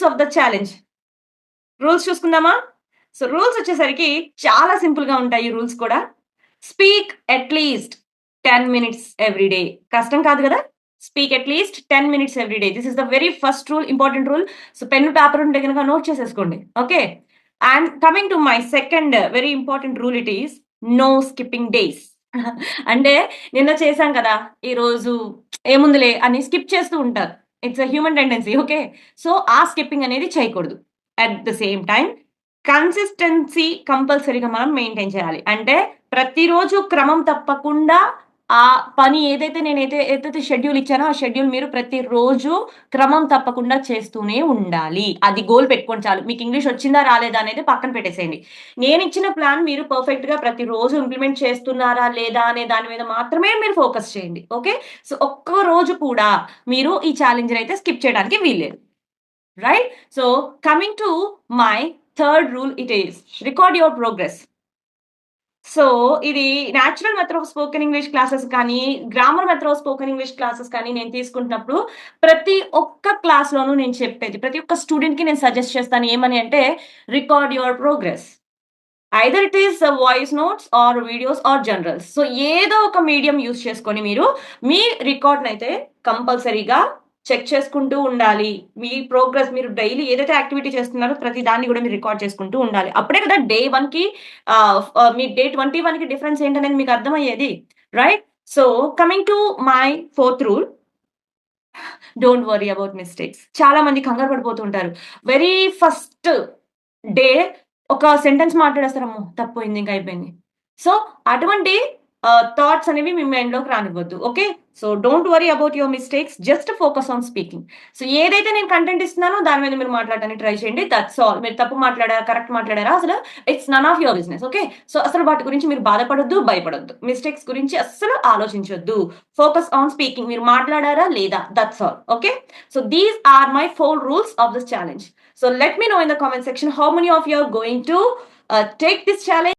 Rules of the challenge. Rules చూసుకుందామా? So, rules వచ్చేసరికి చాలా సింపుల్‌గా ఉంటాయి ఈ రూల్స్ కూడా. Speak at least 10 minutes every day. కష్టం కాదు గదా! Speak at least 10 minutes every day. This is the very first rule, important rule. So, pen, paper ఉంటే గనక నోట్ చేసేసుకోండి. Okay. And coming to my second very important rule it is no skipping days. అంటే నిన్న చేశాం కదా! ఈరోజు ఏముందిలే అని స్కిప్ చేస్తూ ఉంటారు. It's a human tendency. Okay. So, ఆ స్కిప్పింగ్ అనేది చేయకూడదు. At the same time consistency కంపల్సరీగా మనం మెయింటైన్ చేయాలి. అంటే ప్రతిరోజు క్రమం తప్పకుండా ఆ పని ఏదైతే షెడ్యూల్ ఇచ్చానో, ఆ షెడ్యూల్ మీరు ప్రతిరోజు క్రమం తప్పకుండా చేస్తూనే ఉండాలి. అది గోల్ పెట్టుకోండి చాలు. మీకు ఇంగ్లీష్ వచ్చిందా? రాలేదా? అనేది పక్కన పెట్టేసేయండి. నేనిచ్చిన ప్లాన్ మీరు పర్ఫెక్ట్‌గా ప్రతిరోజు ఇంప్లిమెంట్ చేస్తున్నారా? లేదా? అనే దాని మీద మాత్రమే మీరు ఫోకస్ చేయండి. ఓకే. సో, ఒక్క రోజు కూడా మీరు ఈ ఛాలెంజ్‌నైతే స్కిప్ చేయడానికి వీల్లేదు. Right? So, coming to my third rule it is record your progress. So, ఇది natural method of spoken English classes కానీ, grammar method of spoken English classes కానీ నేను తీసుకుంటున్నప్పుడు, ప్రతి ఒక్క క్లాస్‌లోనూ నేను చెప్పేది, ప్రతి ఒక్క స్టూడెంట్‌కి నేను సజెస్ట్ చేస్తాను. ఏమని అంటే, record your progress. Either it is voice notes or videos or journals. So, ఏదో ఒక మీడియం యూజ్ చేసుకొని మీరు మీ రికార్డ్‌నైతే కంపల్సరీగా చెక్ చేసుకుంటూ ఉండాలి. మీ ప్రోగ్రెస్ మీరు డైలీ ఏదైతే యాక్టివిటీ చేస్తున్నారో ప్రతి దాన్ని గూడా మీరు రికార్డ్ చేసుకుంటూ ఉండాలి. అప్పుడే కదా డే 1కి మీ డే 21కి డిఫరెన్స్ ఏంటనేది మీకు అర్థమయ్యేది. Right? So, coming to my fourth rule don't worry about mistakes. చాలా మంది కంగారు పడిపోతూ ఉంటారు. వెరీ ఫస్ట్ డే ఒక సెంటెన్స్ మాట్లాడేస్తారు. అమ్మో! తప్పయింది ఇంక అయిపోయింది. సో, అటువంటి థాట్స్ అనేవి మీ మైండ్‌లోకి రానివ్వద్దు. Okay. So, don't worry about your mistakes. Just focus on speaking. So, ఏదైతే నేను కంటెంట్ ఇస్తున్నానో దాని మీద మీరు మాట్లాడడానికి ట్రై చేయండి. That's all. మీరు తప్పు మాట్లాడారా? కరెక్ట్ మాట్లాడారా? అసలు it's none of your business. Okay. So, అసలు వాటి గురించి మీరు బాధపడొద్దు, భయపడొద్దు. మిస్టేక్స్ గురించి అస్సలు ఆలోచించొద్దు. Focus on speaking. మీరు మాట్లాడారా? లేదా? That's all. Okay. So, these are my 4 rules of this challenge. So let me know in the comment section how many of you are going to take this challenge.